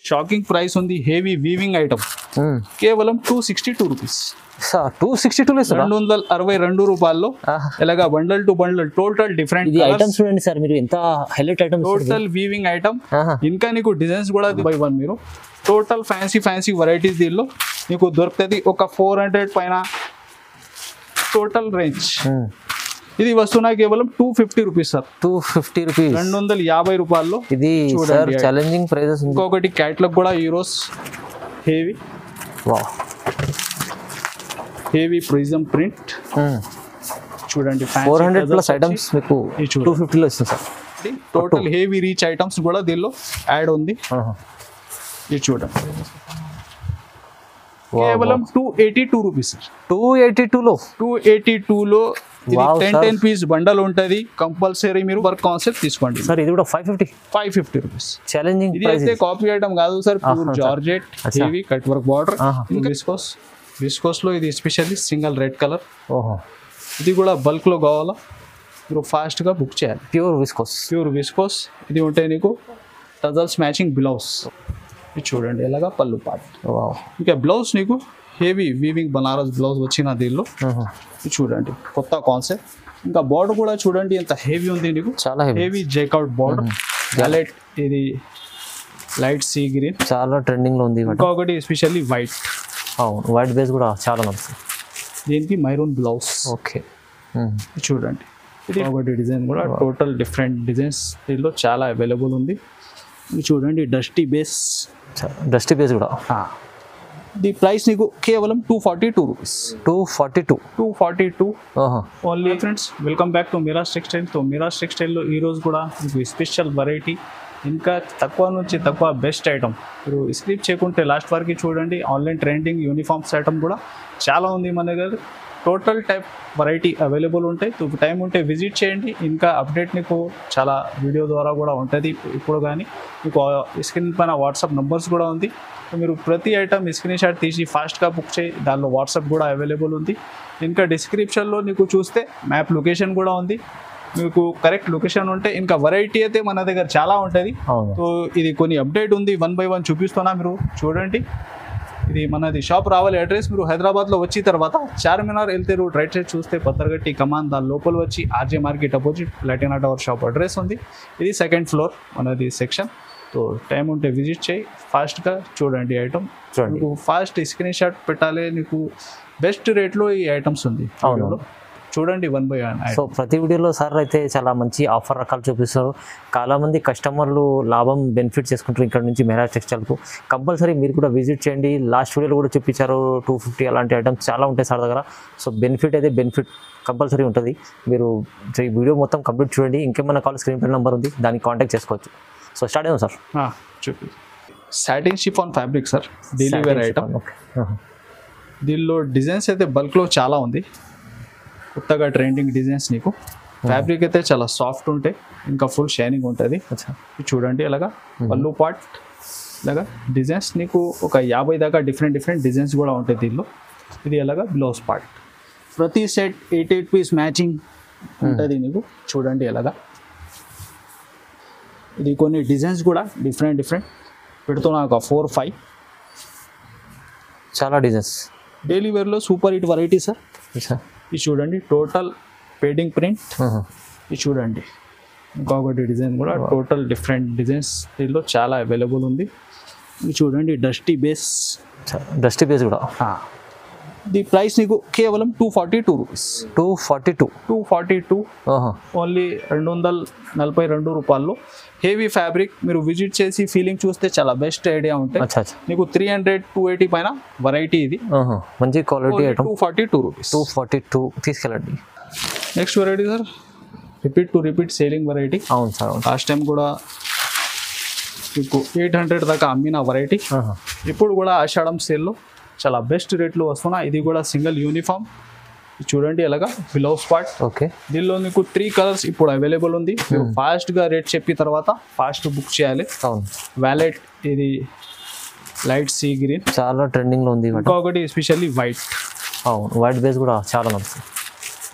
Shocking price ఉంది. Heavy weaving item కేవలం 262 rupees. 262 262 రూపాయల్లో ఇలాగా bundle to bundle total different items చూడండి సార్, మీరు ఎంత highlight item, total weaving item. ఇంకా నీకు డిజైన్స్ కూడా బై వన్ మీరు టోటల్ ఫ్యాన్సీ వెరైటీస్ దీనిలో నీకు దొరుకుతుంది. ఒక 400 పైన టోటల్ రేంజ్. ఇది వస్తున్నా కేవలం 250 రూపీస్ సార్. 250 రూపీస్, 250 రూపాయల్లో. ఇది ఛాలెంజింగ్ ప్రైజెస్. ఇంకొకటి క్యాట్లాగ్ కూడా heroes heavy heavy prism print చూడండి. 400 ప్లస్ ఐటమ్స్ మీకు 250లో ఇస్తుంది sir. Total heavy reach items కూడా దీనిలో యాడ్ ఉంది. ఇది చూడండి కేవలం 282 రూపీస్ సార్. 282లో 10 పీస్ బండల్ ఉంటుంది. కంపల్సరీ మీరు వర్క్ కాన్సెప్ట్ తీసుకోండి సార్. ఇది కూడా 550 రూపీస్. ఛాలెంజింగ్. ఇది అయితే కాపీ ఐటమ్ కాదు sir, pure georgette heavy cut work border. Viscose లో ఇది ఎస్పెషల్లీ సింగిల్ రెడ్ కలర్. ఇది కూడా బల్క్ లో కావాలా మీరు ఫాస్ట్ గా బుక్ చేయాలి. Pure viscose. ఇది ఉంటే నీకు టజల్స్ మ్యాచింగ్ బ్లౌజ్. ఇది చూడండి ఎలాగా పళ్ళు పార్ట్. ఇంకా బ్లౌజ్ నీకు హెవీ వీవింగ్ బనారస్ బ్లౌజ్ వచ్చిన దీనిలో. ఇది చూడండి కొత్త కాన్సెప్ట్. ఇంకా బార్డర్ కూడా చూడండి ఎంత హెవీ ఉంది నీకు, చాలా హెవీ జేకౌట్ బార్డర్. గ్యాలెట్ ఇది లైట్ సీ గ్రీన్, చాలా ట్రెండింగ్ లో ఉంది. ఇంకొకటి ఎస్పెషల్లీ వైట్ బేస్ కూడా చాలా నడుస్తుంది. దీనికి మైరూన్ బ్లౌజ్. ఓకే చూడండి ఇది ఒకటి డిజైన్ కూడా టోటల్ డిఫరెంట్ డిజైన్స్ దీనిలో చాలా అవైలబుల్ ఉంది. చూడండి డస్టీ బేస్ కూడా. ది ప్రైస్ నీకు కేవలం 242 rupees. 242 only. Friends welcome back to Miraj textile. మిరాజ్ టెక్స్టైల్లో ఈరోజు కూడా మీకు స్పెషల్ వెరైటీ, ఇంకా తక్కువ నుంచి తక్కువ బెస్ట్ ఐటమ్. మీరు స్క్రిప్ చేయకుంటే లాస్ట్ వరకు చూడండి. ఆన్లైన్ ట్రెండింగ్ యూనిఫామ్స్ ఐటమ్ కూడా చాలా ఉంది మన దగ్గర. టోటల్ టైప్ వెరైటీ అవైలబుల్ ఉంటాయి. టైం ఉంటే విజిట్ చేయండి. ఇంకా అప్డేట్ నీకు చాలా వీడియో ద్వారా కూడా ఉంటుంది. ఇప్పుడు కానీ మీకు స్క్రీన్ పైన వాట్సాప్ నెంబర్స్ కూడా ఉంది. మీరు ప్రతి ఐటమ్ స్క్రీన్ షాట్ తీసి ఫాస్ట్గా బుక్ చేయి. దానిలో వాట్సాప్ కూడా అవైలబుల్ ఉంది. ఇంకా డిస్క్రిప్షన్లో నీకు చూస్తే మ్యాప్ లొకేషన్ కూడా ఉంది. మీకు కరెక్ట్ లొకేషన్ ఉంటే ఇంకా వెరైటీ అయితే మన దగ్గర చాలా ఉంటుంది. సో ఇది కొన్ని అప్డేట్ ఉంది, 1 by 1 చూపిస్తున్నా, మీరు చూడండి. ఇది మనది షాప్ రావాలి అడ్రస్. మీరు హైదరాబాద్లో వచ్చిన తర్వాత చార్మినార్ వెళ్తే రూట్ రైట్ సైడ్ చూస్తే పత్తర్గట్టి కమాన్, దాని లోపల వచ్చి RJ market opposite Platina tower shop address ఉంది. ఇది 2nd ఫ్లోర్ మనది సెక్షన్. సో టైం ఉంటే విజిట్ చేయి. ఫాస్ట్గా చూడండి ఐటమ్. నీకు ఫాస్ట్ స్క్రీన్ షాట్ పెట్టాలి. నీకు బెస్ట్ రేట్లో ఈ ఐటమ్స్ ఉంది. చూడండి 1 by 1. సో ప్రతి వీడియోలో సార్ అయితే చాలా మంచి ఆఫర్ రకాలు చూపిస్తారు. చాలా మంది కస్టమర్లు లాభం బెనిఫిట్ చేసుకుంటారు ఇక్కడ నుంచి మిరాజ్ టెక్స్టైల్కు. కంపల్సరీ మీరు కూడా విజిట్ చేయండి. లాస్ట్ వీడియోలో కూడా చూపించారు 250 అలాంటి ఐటమ్స్ చాలా ఉంటాయి సార్ దగ్గర. సో బెనిఫిట్ కంపల్సరీ ఉంటుంది. మీరు ఈ వీడియో మొత్తం కంప్లీట్ చూడండి. ఇంకేమైనా కాల్ స్క్రీన్ పై నెంబర్ ఉంది, దానికి కాంటాక్ట్ చేసుకోవచ్చు. సో స్టార్ట్ అయ్యాం సార్. చూపి satin chiffon fabric sir, daily wear item. దీనిలో డిజైన్స్ అయితే బల్క్లో చాలా ఉంది. కొత్తగా ట్రెండింగ్ డిజైన్స్. నీకు ఫ్యాబ్రిక్ అయితే చాలా సాఫ్ట్ ఉంటాయి, ఇంకా ఫుల్ షైనింగ్ ఉంటుంది. చూడండి అలాగా పళ్ళు పార్ట్ ఇలాగా డిజైన్స్ నీకు ఒక 50 దాకా డిఫరెంట్ డిజైన్స్ కూడా ఉంటాయి దీనిలో. ఇది అలాగా బ్లౌజ్ పార్ట్. ప్రతి సెట్ 8 పీస్ మ్యాచింగ్ ఉంటుంది నీకు. చూడండి ఎలాగా ఇది కొన్ని డిజైన్స్ కూడా డిఫరెంట్ పెడుతున్నా, ఒక 4-5 చాలా డిజైన్స్. డైలీ వేర్లో సూపర్ హిట్ వెరైటీ సార్. ఇది చూడండి టోటల్ పేడింగ్ ప్రింట్. ఇది చూడండి ఇంకొకటి డిజైన్ కూడా టోటల్ డిఫరెంట్ డిజైన్స్ దీనిలో చాలా అవైలబుల్ ఉంది. ఇది చూడండి డస్టీ బేస్ కూడా. ది ప్రైస్ నీకు కేవలం 242 రూపీస్. 242 ఓన్లీ 242 రూపాయల్లో. Heavy fabric. మీరు విజిట్ చేసి ఫీలింగ్ చూస్తే చాలా బెస్ట్ ఐడియా ఉంటాయి. నీకు 300-280 పైన వెరైటీ. ఇది మంచి క్వాలిటీ ఐటమ్. 242 రూపీస్. 242 తీసుకెళ్ళండి. Next variety sir, repeat selling variety. అవును సార్, లాస్ట్ టైం కూడా మీకు 800 దాకా అమ్మిన వెరైటీ. ఇప్పుడు కూడా ఆషాఢం సేల్లో చాలా బెస్ట్ రేట్లో వస్తున్నా. ఇది కూడా సింగిల్ యూనిఫామ్. చూడండి ఎలాగా బ్లౌజ్ పార్ట్. ఓకే, దీనిలో మీకు 3 కలర్స్ ఇప్పుడు అవైలబుల్ ఉంది. మీరు ఫాస్ట్గా రేట్ చెప్పిన తర్వాత ఫాస్ట్ బుక్ చేయాలి. వ్యాలెట్ ఇది లైట్ సీ గ్రీన్, చాలా ట్రెండింగ్లో ఉంది. ఇంకొకటి ఎస్పెషల్లీ వైట్. వైట్ బేస్ కూడా చాలా నడుస్తుంది.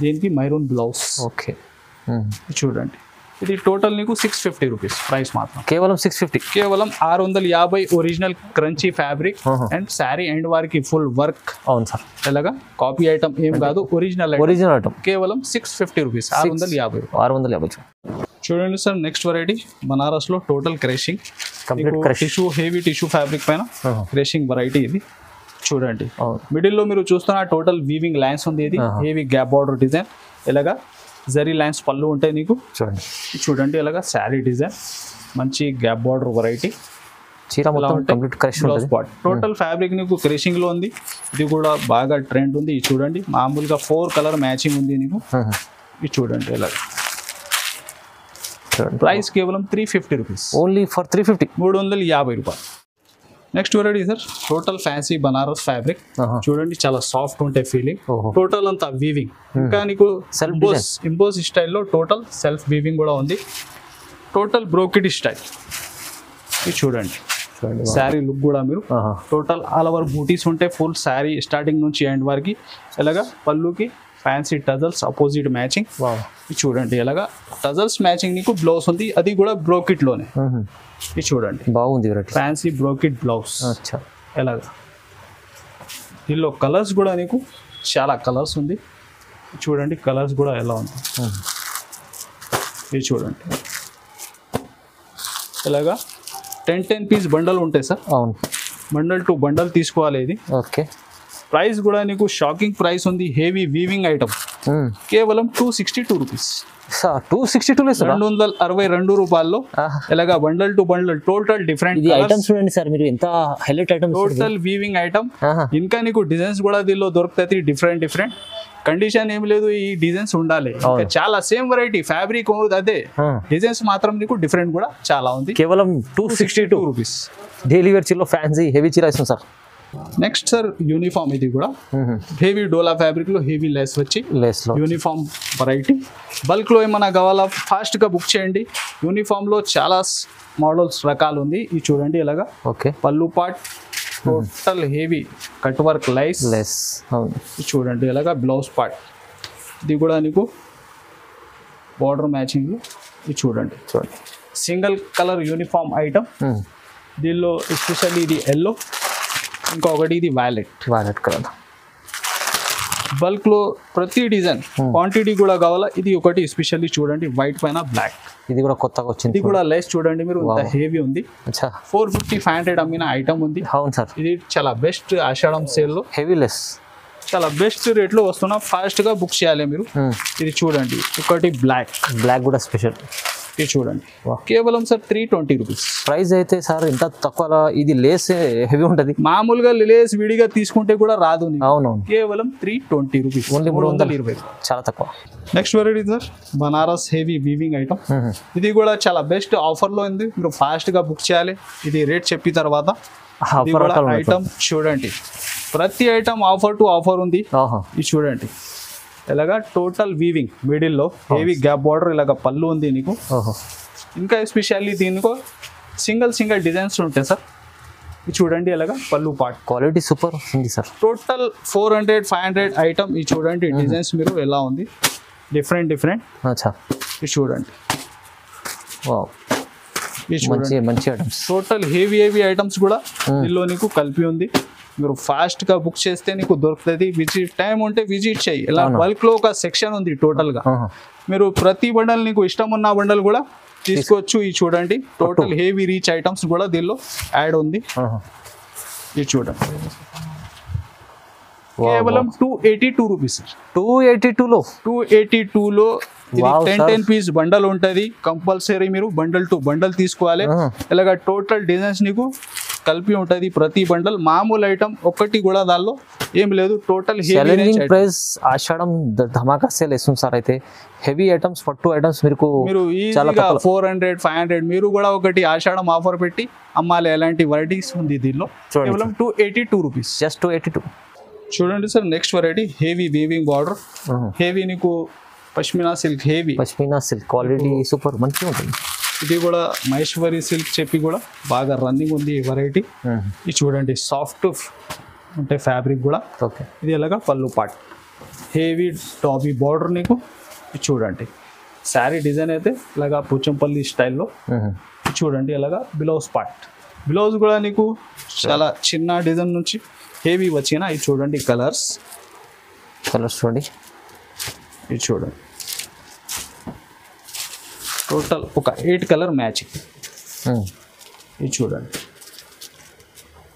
దీనికి మైరూన్ బ్లౌజ్. ఓకే, చూడండి ఇది టోటల్ నీకు 650 రూపీస్ ప్రైస్ మాత్రం. కేవలం 650. కేవలం 650 original crunchy fabric and sari and వారికి ఫుల్ వర్క్. అవును సార్. ఎలాగా కాపీ ఐటమ్ ఏం కాదు, ఒరిజినల్ ఐటమ్. కేవలం 650 రూపీస్, 650. చూడండి సార్, నెక్స్ట్ వెరైటీ బనారస్ లో total crushing tissue, heavy tissue fabric పైన క్రషింగ్ వెరైటీ ఇది. చూడండి మిడిల్ లో మీరు చూస్తున్న టోటల్ వీవింగ్ లైన్స్ ఉంది. ఇది హెవీ గ్యాప్ బార్డర్ డిజైన్. ఇలాగా జరీ లైన్స్ పళ్ళు ఉంటాయి నీకు. చూడండి ఇలాగా శారీ డిజైన్, మంచి gap border variety. Total fabric నీకు క్రషింగ్ లో ఉంది. ఇది కూడా బాగా ట్రెండ్ ఉంది. ఇది చూడండి మామూలుగా 4 కలర్ మ్యాచింగ్ ఉంది నీకు. ఇది చూడండి ఇలాగా ప్రైస్ కేవలం 350 రూపీస్. Only for 350. 350 రూపాయలు. Next variety sir total fancy Banaras fabric. చూడండి చాలా సాఫ్ట్ ఉంటాయి ఫీలింగ్. టోటల్ అంతా వీవింగ్, ఇంకా నీకు ఇంపోజ్ స్టైల్లో టోటల్ సెల్ఫ్ వీవింగ్ కూడా ఉంది. Total brocade style. ఇది చూడండి శారీ లుక్ కూడా మీరు టోటల్ ఆల్ ఓవర్ బూటీస్ ఉంటాయి. ఫుల్ శారీ స్టార్టింగ్ నుంచి ఎండ్ వరకు. ఇలాగా పళ్ళుకి ఫ్యాన్సీ టజల్స్ అపోజిట్ మ్యాచింగ్. చూడండి ఇలాగా టజల్స్ మ్యాచింగ్ నీకు బ్లౌజ్ ఉంది, అది కూడా బ్రోకెట్ లోనే. ఇది చూడండి బాగుంది ఫ్యాన్సీ బ్రోకెట్ బ్లౌజ్. ఎలాగా దీనిలో కలర్స్ కూడా నీకు చాలా కలర్స్ ఉంది. చూడండి కలర్స్ కూడా ఎలా ఉంది. ఇది చూడండి ఇలాగా 10 పీస్ బండల్ ఉంటాయి సార్. అవును, బండల్ టు బండల్ తీసుకోవాలి ఇది. ఓకే. ప్రైస్ కూడా నీకు షాకింగ్ ప్రైస్ ఉంది. హెవీ వీవింగ్ ఐటమ్ కేవలం 262 రూపీస్. 262 రూపాయల్లో ఇలాగా bundle to bundle total different items చూడండి సార్ మీరు, ఎంత highlight item. Total weaving item. ఇంకా నీకు డిజైన్స్ కూడా దీనిలో దొరుకుతాయి డిఫరెంట్ డిఫరెంట్. కండిషన్ ఏం లేదు, ఈ డిజైన్స్ ఉండాలి. చాలా సేమ్ వెరైటీ ఫ్యాబ్రిక్ అదే, డిజైన్స్ మాత్రం నీకు డిఫరెంట్ కూడా చాలా ఉంది. కేవలం 262 రూపీస్. డైలీ వేర్ చీరలో ఫ్యాన్సీ హెవీ చీర ఇస్తుంది సార్. Next sir uniform. ఇది కూడా హెవీ డోలా ఫ్యాబ్రిక్ లో హెవీ లెస్ వచ్చి యూనిఫామ్ వెరైటీ. బల్క్ లో ఏమైనా కావాలా ఫాస్ట్ గా బుక్ చేయండి. యూనిఫామ్ లో చాలా మోడల్స్ రకాలు ఉంది. ఇది చూడండి ఇలాగా. ఓకే. పళ్ళు part total heavy cut work lace. చూడండి ఇలాగా బ్లౌజ్ పార్ట్. ఇది కూడా నీకు బార్డర్ మ్యాచింగ్. ఇది చూడండి సింగిల్ కలర్ యూనిఫామ్ ఐటమ్. దీనిలో ఎస్పెషల్లీ ఇది ఎల్లో, ఇంకొకటి ఇది వైలెట్ కలర్. బల్క్ లో ప్రతి డిజైన్ క్వాంటిటీ కూడా కావాలా. ఇది ఒకటి ఎస్పెషల్లీ చూడండి వైట్ పైన బ్లాక్. ఇది కూడా కొత్తగా వచ్చింది. ఇది కూడా లెస్ చూడండి మీరు, హెవీ ఉంది. 450-500 అమ్మిన ఐటమ్ ఉంది. అవును సార్. ఇది చాలా బెస్ట్ ఆషాఢం సేల్ లో హెవీ లెస్ చాలా బెస్ట్ రేట్ లో వస్తున్నా. ఫాస్ట్ గా బుక్ చేయాలి మీరు. ఇది చూడండి ఒకటి బ్లాక్ కూడా స్పెషల్. ఇది చూడండి కేవలం సార్ 320 రూపీస్. ప్రైస్ అయితే సార్ ఇంత తక్కువ. ఇది లేస్ హెవీ ఉంటుంది. మామూలుగా లేస్ విడిగా తీసుకుంటే కూడా రాదు. అవును, కేవలం 320 రూపీస్. ఓన్లీ 320. చాలా తక్కువ. Next variety sir Banaras heavy weaving item. ఇది కూడా చాలా బెస్ట్ ఆఫర్ లో ఉంది. మీరు ఫాస్ట్ గా బుక్ చేయాలి. ఇది రేట్ చెప్పిన తర్వాత ఐటమ్ చూడండి. ప్రతి ఐటమ్ ఆఫర్ టు ఆఫర్ ఉంది. ఇది చూడండి ఇలాగా టోటల్ వీవింగ్ మిడిల్ లో హెవీ గ్యాప్ బార్డర్. ఇలాగా పళ్ళు ఉంది నీకు. ఇంకా ఎస్పెషల్లీ దీనికో సింగిల్ డిజైన్స్ ఉంటాయి సార్. ఇది చూడండి ఇలాగా పళ్ళు పార్ట్. క్వాలిటీ సూపర్ ఉంది సార్. Total 400-500 item. ఇది చూడండి డిజైన్స్ మీరు ఎలా ఉంది, డిఫరెంట్. ఇది చూడండి మంచి ఐటమ్స్. టోటల్ హెవీ ఐటమ్స్ కూడా దీనిలో నీకు కలిపి ఉంది. మీరు ఫాస్ట్ గా బుక్ చేస్తే నీకు దొరుకుతుంది. విజిట్ టైం ఉంటే విజిట్ చేయి. ఇలా బల్క్ లో ఒక సెక్షన్ ఉంది టోటల్ గా. మీరు ప్రతి బండల్ నీకు ఇష్టం ఉన్న బండల్ కూడా తీసుకోవచ్చు. ఇది చూడండి టోటల్ హెవీ రీచ్ ఐటమ్స్ కూడా దీనిలో యాడ్ ఉంది. ఇది చూడండి కేవలం 282 రూపీస్. 282 లో 10 పీస్ బండల్ ఉంటుంది. కంపల్సరీ మీరు బండల్ టు బండల్ తీసుకోవాలి. ఇలాగ టోటల్ డిజైన్స్ నీకు కలిపి ఉంటుంది ప్రతి బండల్. మామూలు ఐటమ్ ఒకటి కూడా దానిలో ఏం లేదు. టోటల్ ప్రైస్ ఆషాఢం ధమాకా సేల్ ఇస్తుంది సార్. అయితే హెవీ ఐటమ్స్ 42 ఐటమ్స్ మీరు ఈజీగా 400-500 మీరు కూడా ఒకటి ఆషాఢం ఆఫర్ పెట్టి అమ్మాలి. ఎలాంటి వెరైటీస్ ఉంది దీనిలో. కేవలం 282 రూపీస్. జస్ట్ 282. చూడండి sir next variety heavy weaving border. Heavy నీకు pashmina silk. Pashmina silk quality super మంచిగా ఉంటుంది. ఇది కూడా మహేశ్వరి సిల్క్ చెప్పి కూడా బాగా రన్నింగ్ ఉంది ఈ వెరైటీ. ఇది చూడండి సాఫ్ట్ అంటే ఫ్యాబ్రిక్ కూడా. ఇది ఎలాగా పళ్ళు పార్ట్ హెవీ టాపీ బార్డర్ నీకు. ఇది చూడండి శారీ డిజైన్ అయితే ఇలాగా పోచంపల్లి స్టైల్లో చూడండి. ఇలాగా బ్లౌజ్ పార్ట్, బ్లౌజ్ కూడా నీకు చాలా చిన్న డిజైన్ నుంచి హెవీ వచ్చిన ఇది చూడండి. కలర్స్ చూడండి, ఇది చూడండి. టోటల్ ఒక 8 కలర్ మ్యాచింగ్. ఇది చూడండి.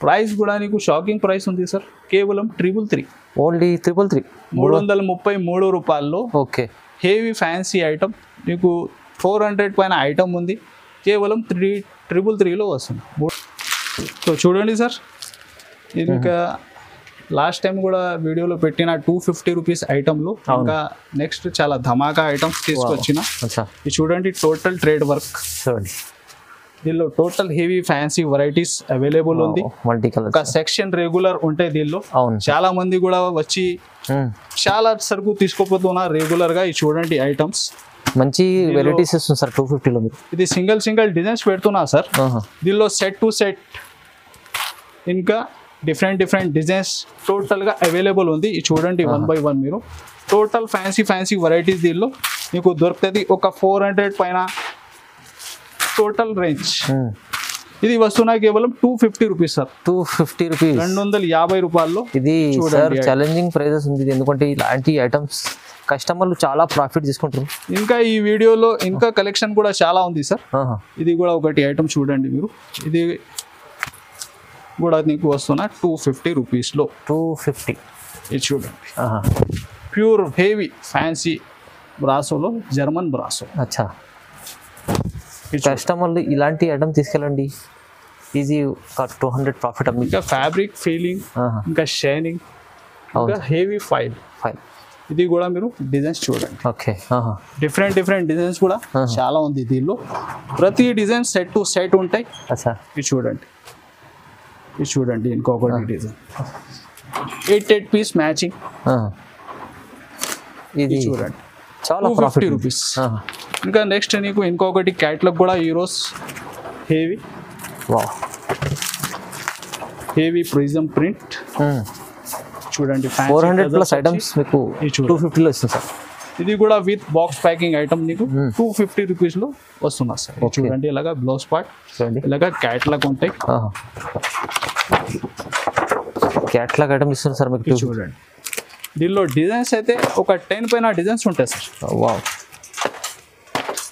ప్రైస్ కూడా నీకు షాకింగ్ ప్రైస్ ఉంది సార్, కేవలం 333. ఓన్లీ 333, 333 రూపాయల్లో. ఓకే. హెవీ ఫ్యాన్సీ ఐటమ్ మీకు 400 పైన ఐటమ్ ఉంది, కేవలం 333లో వస్తుంది. సో చూడండి సార్, ఇంకా లాస్ట్ టైం కూడా వీడియోలో పెట్టిన 250 రూపీస్ ఐటమ్లు ఇంకా నెక్స్ట్ చాలా ధమాకా ఐటమ్స్ తీసుకొచ్చిన. ఇది చూడండి, టోటల్ ట్రేడ్ వర్క్ చూడండి. దీనిలో total heavy fancy varieties available ఉంది. మల్టీ కలర్, ఒక సెక్షన్ రెగ్యులర్ ఉంటాయి దీనిలో. చాలా మంది కూడా వచ్చి చాలా సరుకు తీసుకోపోతున్నారు రెగ్యులర్ గా. ఇది చూడండి ఐటమ్స్, మంచి వెరైటీస్ వస్తుంది సార్ 250లో. ఇది సింగిల్ డిజైన్స్ పెడుతున్నా సార్. దీనిలో సెట్ టు సెట్ ఇంకా డిఫరెంట్ డిజైన్స్ టోటల్ గా అవైలబుల్ ఉంది. ఇది చూడండి 1 by 1 మీరు టోటల్ ఫ్యాన్సీ వెరైటీస్ దీనిలో మీకు దొరుకుతుంది. ఒక 400 పైన టోటల్ రేంజ్. ఇది వస్తున్నా కేవలం 250 రూపీస్ సార్. 250 రూపీస్, 250 రూపాయల్లో. ఇది సార్ ఛాలెంజింగ్ ప్రైజెస్ ఉంది, ఎందుకంటే ఇలాంటి ఐటమ్స్ కస్టమర్లు చాలా ప్రాఫిట్ తీసుకుంటారు. ఇంకా ఈ వీడియోలో ఇంకా కలెక్షన్ కూడా చాలా ఉంది సార్. ఇది కూడా ఒకటి ఐటమ్ చూడండి మీరు, ఇది కూడా నీకు వస్తున్నా 250 రూపీస్లో. 250. ఇది చూడండి, ప్యూర్ హెవీ ఫ్యాన్సీ బ్రాసోలో, జర్మన్ బ్రాసో. అచ్చా, కస్టమర్లు ఇలాంటి ఐటమ్ తీసుకెళ్ళండి, ఈజీ 200 ప్రాఫిట్. ఇంకా ఫ్యాబ్రిక్ ఫీలింగ్, ఇంకా షైనింగ్, ఇంకా హెవీ ఫైల్. ఇది కూడా మీరు డిజైన్స్ చూడండి. ఓకే, డిఫరెంట్ డిజైన్స్ కూడా చాలా ఉంది దీనిలో. ప్రతి డిజైన్ సెట్ టు సెట్ ఉంటాయి. ఇది చూడండి, ఇది చూడండి ఇంకొకటి డిజైన్ 8 పీస్ మ్యాచింగ్. ఇది చూడండి చాలా 250 రూపీస్. ఇంకా నెక్స్ట్ నీకు ఇంకొకటి క్యాట్లాగ్ కూడా ఈరోజ్ హెవీ ప్రిజం ప్రింట్ చూడండి. 400+ ఐటమ్స్ మీకు 250లో ఇస్తుంది సార్. ఇది కూడా విత్ బాక్స్ ప్యాకింగ్ ఐటమ్ నీకు 250 రూపీస్లో వస్తున్నా సార్. చూడండి ఇలాగా బ్లౌజ్ పార్ట్, ఇలాగా క్యాట్లాగ్ ఉంటాయి. క్యాట్లాగ్ ఐటమ్ ఇస్తుంది సార్ మీకు. చూడండి దీనిలో డిజైన్స్ అయితే ఒక 10 పైన డిజైన్స్ ఉంటాయి సార్.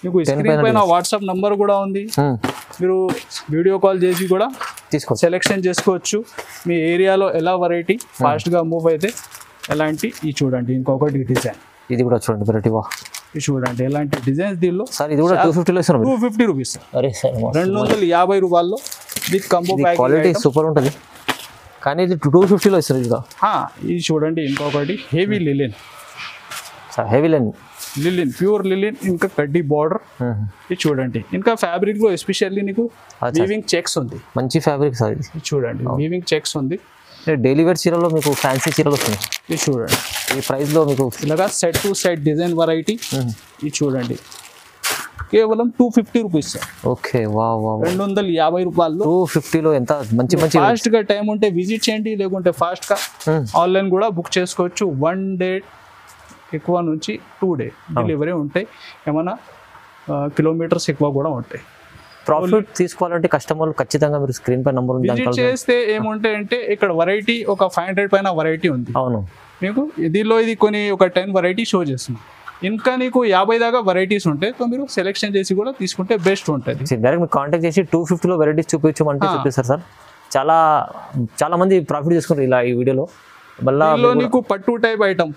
మీకు స్క్రీన్ పైన వాట్సాప్ నంబర్ కూడా ఉంది, మీరు వీడియో కాల్ చేసి కూడా సెలెక్షన్ చేసుకోవచ్చు. మీ ఏరియాలో ఎలా వెరైటీ ఫాస్ట్గా మూవ్ అయితే ఎలాంటి. ఇది చూడండి ఇంకొకటి డిజైన్, ఇది కూడా చూడండి వెరైటీ. ఇది చూడండి ఎలాంటి డిజైన్స్ దీనిలో సార్. ఇది కూడా 250లో ఇస్తున్నారు. 250 రూపీస్. అరే సార్, 250 రూపాయల్లో with combo packing. Quality super ఉంటుంది, కానీ ఇది 250లో ఇస్తారు. ఇది చూడండి ఇంకొకటి హెవీ లిలిన్ సార్. హెవీ లిలిన్, ప్యూర్ లిలిన్, ఇంకా కడ్డీ బార్డర్. ఇది చూడండి ఇంకా ఫ్యాబ్రిక్ లో ఎస్పెషల్లీ నీకు వీవింగ్ చెక్స్ ఉంది. మంచి ఫ్యాబ్రిక్ సార్ ఇది. చూడండి వీవింగ్ చెక్స్ ఉంది. డైలీ వేర్ చీరలో మీకు ఫ్యాన్సీ చీరలు వస్తుంది. ఇది చూడండి ఈ ప్రైస్ లో మీకు ఇలాగా set to set design variety. ఇది చూడండి కేవలం 250 రూపీస్ సార్. ఓకే, 250 రూపాయలు. 250లో ఎంత మంచి ఫాస్ట్ గా టైం ఉంటే విజిట్ చేయండి, లేకుంటే ఫాస్ట్ గా ఆన్లైన్ కూడా బుక్ చేసుకోవచ్చు. 1 డే ఎక్కువ నుంచి 2 డే డెలివరీ ఉంటాయి. ఏమైనా కిలోమీటర్స్ ఎక్కువ కూడా ఉంటాయి. ప్రాఫిట్ తీసుకోవాలంటే కస్టమర్లు ఖచ్చితంగా మీరు స్క్రీన్ పై నంబర్ విజిట్ చేస్తే ఏముంటాయి అంటే ఇక్కడ వెరైటీ ఒక 500 పైన వెరైటీ ఉంది. అవును, మీకు దీనిలో ఇది కొన్ని ఒక 10 వెరైటీ షో చేస్తుంది. ఇంకా నీకు 50 దాకా వెరైటీస్ ఉంటాయి. సో మీరు సెలెక్షన్ చేసి కూడా తీసుకుంటే బెస్ట్ ఉంటుంది. డైరెక్ట్ మీరు కాంటాక్ట్ చేసి 250లో వెరైటీస్ చూపించమంటే చూపిస్తారు సార్. చాలా మంది ప్రాఫిట్ చేసుకుంటారు ఇలా ఈ వీడియోలో. మళ్ళీ నీకు పట్టు టైప్ ఐటమ్,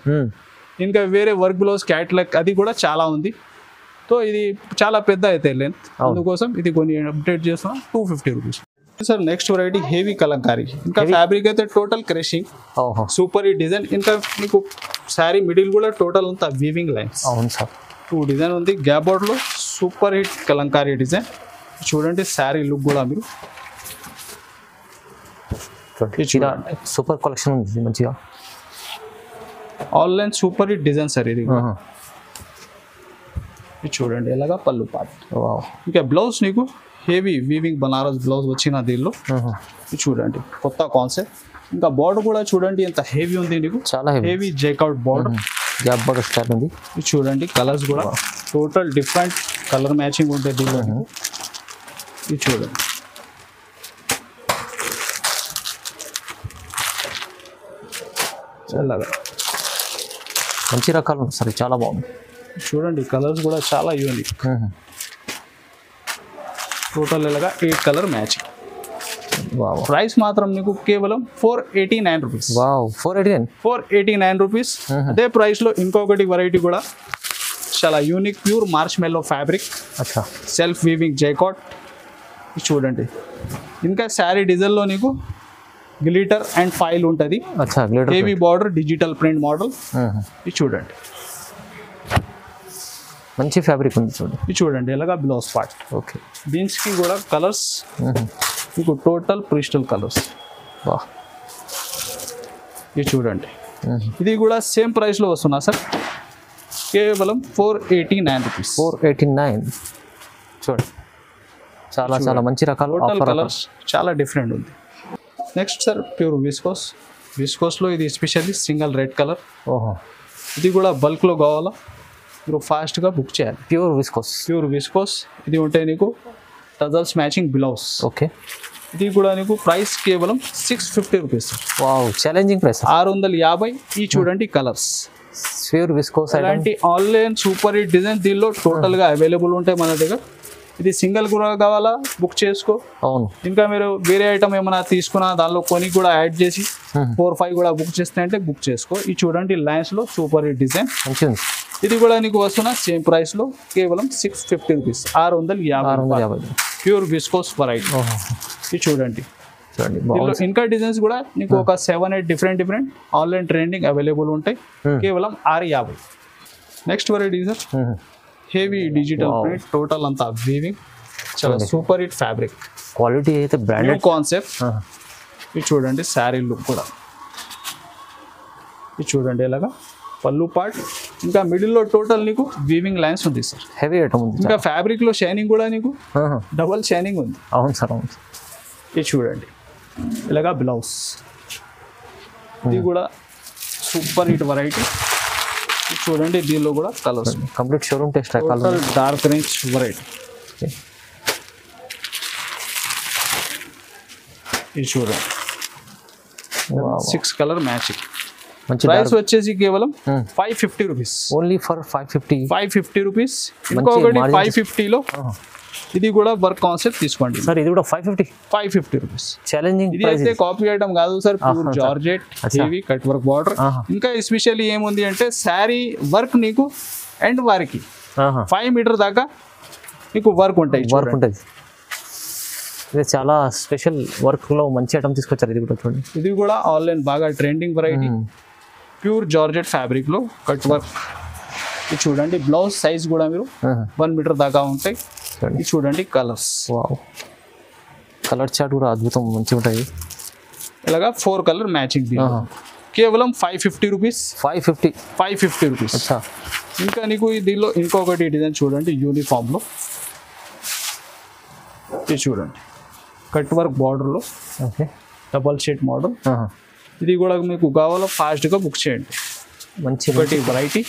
ఇంకా వేరే వర్క్ బ్లౌజ్ క్యాట్లాగ్ అది కూడా చాలా ఉంది. సో ఇది చాలా పెద్ద అయితే లెంత్, అందుకోసం ఇది కొన్ని అప్డేట్ చేస్తున్నాం. 250 rupees sir. Next variety heavy Kalamkari. ఇంకా ఫ్యాబ్రిక్ అయితే టోటల్ క్రషింగ్, సూపర్ ఈ డిజైన్. ఇంకా మీకు శారీ మిడిల్ కూడా టోటల్ అంతా వీవింగ్ లైన్స్. అవును సార్. 2 డిజైన్ ఉంది. గ్యాప్ బోర్డ్ లో సూపర్ హిట్ కలంకారీ డిజైన్. చూడండి శారీ లుక్ కూడా మీరు సూపర్ కలెక్షన్ ఉంది మంచిగా. Online super hit design sir ఇది. చూడండి ఎలాగా పళ్ళు పార్ట్. ఇంకా బ్లౌజ్ నీకు హెవీ వీవింగ్ బనారస్ బ్లౌజ్ వచ్చిన దీనిలో. చూడండి కొత్త కాన్సెప్ట్. ఇంకా బార్డర్ కూడా చూడండి ఎంత హెవీ ఉంది నీకు, చాలా హెవీ జైకౌట్ బార్డర్. గ్యాప్ బాగా స్టార్ట్ ఉంది. ఇది చూడండి కలర్స్ కూడా టోటల్ డిఫరెంట్ కలర్ మ్యాచింగ్ ఉంటుంది దీనిలో. ఇది చూడండి చల్లగా మంచి రకాలు ఉన్నాయి సార్, చాలా బాగుంది. చూడండి కలర్స్ కూడా చాలా యూనిక్. టోటల్ ఇలాగా 8 కలర్ మ్యాచింగ్. ప్రైస్ మాత్రం నీకు కేవలం 489 రూపీస్. 489 రూపీస్. అదే ప్రైస్లో ఇంకొకటి వెరైటీ కూడా చాలా యూనిక్ ప్యూర్ మార్చ్ మెల్లో ఫ్యాబ్రిక్ సెల్ఫ్ వీవింగ్ జైకాట్. చూడండి ఇంకా శారీ డిజైన్లో నీకు గ్లిటర్ అండ్ ఫైల్ ఉంటుంది. Heavy border digital print model. ఇది చూడండి మంచి ఫ్యాబ్రిక్ ఉంది చూడండి. ఇది చూడండి ఇలాగా బ్లౌజ్ పార్ట్. ఓకే దీనికి కూడా కలర్స్ మీకు టోటల్ క్రిస్టల్ కలర్స్. ఇది చూడండి ఇది కూడా సేమ్ ప్రైస్లో వస్తున్నా సార్, కేవలం 489 రూపీస్. 489 చూడండి చాలా చాలా మంచి రకాలు. టోటల్ కలర్స్ చాలా డిఫరెంట్ ఉంది. Next sir pure viscose. విస్కోస్లో ఇది ఎస్పెషల్లీ సింగిల్ రెడ్ కలర్. ఇది కూడా బల్క్లో కావాలా మీరు ఫాస్ట్గా బుక్ చేయాలి. ప్యూర్ విస్కోస్ ఇది ఉంటే నీకు టజల్స్ మ్యాచింగ్ బ్లౌజ్. ఓకే ఇది కూడా నీకు ప్రైస్ కేవలం 650 రూపీస్. Challenging price 650. ఈ చూడండి కలర్స్ ప్యూర్ విస్కోస్ అలాంటి ఆన్లైన్ సూపర్ హిట్ డిజైన్ దీనిలో టోటల్గా అవైలబుల్ ఉంటాయి మన దగ్గర. ఇది సింగిల్ కూడా కావాలా బుక్ చేసుకో. అవును ఇంకా మీరు వేరే ఐటమ్ ఏమైనా తీసుకున్నా దానిలో కొని కూడా యాడ్ చేసి 4-5 కూడా బుక్ చేస్తే అంటే బుక్ చేసుకో. ఇది చూడండి లైన్స్లో సూపర్ హిట్ డిజైన్. ఇది కూడా నీకు వస్తున్న సేమ్ ప్రైస్లో కేవలం 650 రూపీస్. 650 pure viscose variety. ఇది చూడండి ఇంకా డిజైన్స్ కూడా నీకు ఒక 7-8 డిఫరెంట్ ఆన్లైన్ ట్రెండింగ్ అవైలబుల్ ఉంటాయి. కేవలం 650. Next variety sir heavy digital print total అంతా వీవింగ్ చాలా సూపర్ హిట్ ఫ్యాబ్రిక్ క్వాలిటీ అయితే బ్రాండెడ్ కాన్సెప్ట్. ఇది చూడండి శారీ లుక్ కూడా. ఇది చూడండి ఇలాగా పళ్ళు పార్ట్ ఇంకా మిడిల్లో టోటల్ నీకు వీవింగ్ లైన్స్ ఉంది సార్. హెవీ ఐటమ్ ఉంది. ఇంకా ఫ్యాబ్రిక్లో షైనింగ్ కూడా నీకు డబల్ షైనింగ్ ఉంది. అవును సార్ అవును. ఇది చూడండి ఇలాగా బ్లౌజ్. ఇది కూడా సూపర్ హిట్ వెరైటీ. చూడండి దీనిలో కూడా colours complete showroom test dark range variety. ఇది చూడండి 6 కలర్ మ్యాచింగ్. ప్రైస్ వచ్చేసి కేవలం 550 రూపీస్. Only for 550 rupees. ఇంకొకటి 550లో ఇది కూడా వర్క్ కాన్సెప్ట్ తీసుకోండి సార్. ఇది కూడా 550 రూపీస్. ఛాలెంజింగ్. ఇది అయితే కాపీ ఐటమ్ కాదు sir, pure georgette heavy cut work border. ఇంకా ఎస్పెషల్లీ ఏముంది అంటే శారీ వర్క్ నీకు అండ్ వారికి 5 మీటర్ దాకా నీకు వర్క్ ఉంటుంది. ఇది చాలా స్పెషల్ వర్క్లో మంచి ఐటమ్ తీసుకొచ్చారు. ఇది కూడా చూడండి. ఇది కూడా ఆన్లైన్ బాగా ట్రెండింగ్ వెరైటీ ప్యూర్ జార్జెట్ ఫ్యాబ్రిక్లో కట్ వర్క్. ఇది చూడండి బ్లౌజ్ సైజ్ కూడా మీరు 1 మీటర్ దాకా ఉంటాయి. ఇది చూడండి కలర్స్. కలర్ చార్ట్ కూడా అద్భుతం మంచిగా ఉంటాయి. ఇలాగా 4 కలర్ మ్యాచింగ్ కేవలం 550 రూపీస్. 550 రూపీస్. ఇంకా నీకు దీనిలో ఇంకొకటి డిజైన్ చూడండి యూనిఫామ్లో. ఇది చూడండి కట్ వర్క్ బార్డర్లో డబల్ షేడ్ మోడల్. ఇది కూడా మీకు కావాలో ఫాస్ట్గా బుక్ చేయండి. మంచి ఒకటి వెరైటీ.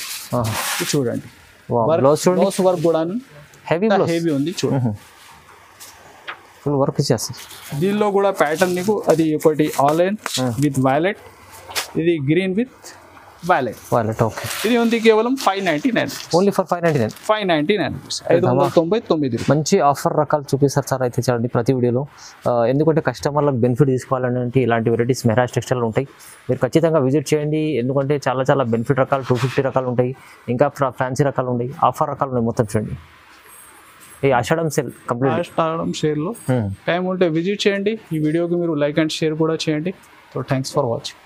ఇది చూడండి బ్లౌజ్ వర్క్ కూడా హెవీ ఉంది చూడండి. ఫుల్ వర్క్ చేస్తుంది. దీనిలో కూడా ప్యాటర్న్ నీకు అది ఒకటి ఆన్లైన్ విత్ వైలెట్, ఇది గ్రీన్ విత్ వైలెట్. ఓకే ఇది ఉంది కేవలం 599. Only for 599. 599. మంచి ఆఫర్ రకాలు చూపిస్తారు సార్ అయితే చూడండి ప్రతి వీడియోలో. ఎందుకంటే కస్టమర్లకు బెనిఫిట్ తీసుకోవాలంటే ఇలాంటి వెరైటీస్ మెహరాజ్ టెక్స్టైల్ ఉంటాయి. మీరు ఖచ్చితంగా విజిట్ చేయండి. ఎందుకంటే చాలా చాలా బెనిఫిట్ రకాలు 250 రకాలు ఉంటాయి. ఇంకా ఫ్యాన్సీ రకాలు ఉన్నాయి, ఆఫర్ రకాలు ఉన్నాయి. మొత్తం చూడండి ఈ ఆషాఢం సేల్ కంప్లీట్. ఆషాఢం సేల్లో టైం ఉంటే విజిట్ చేయండి. ఈ వీడియోకి మీరు లైక్ అండ్ షేర్ కూడా చేయండి. So thanks for watching.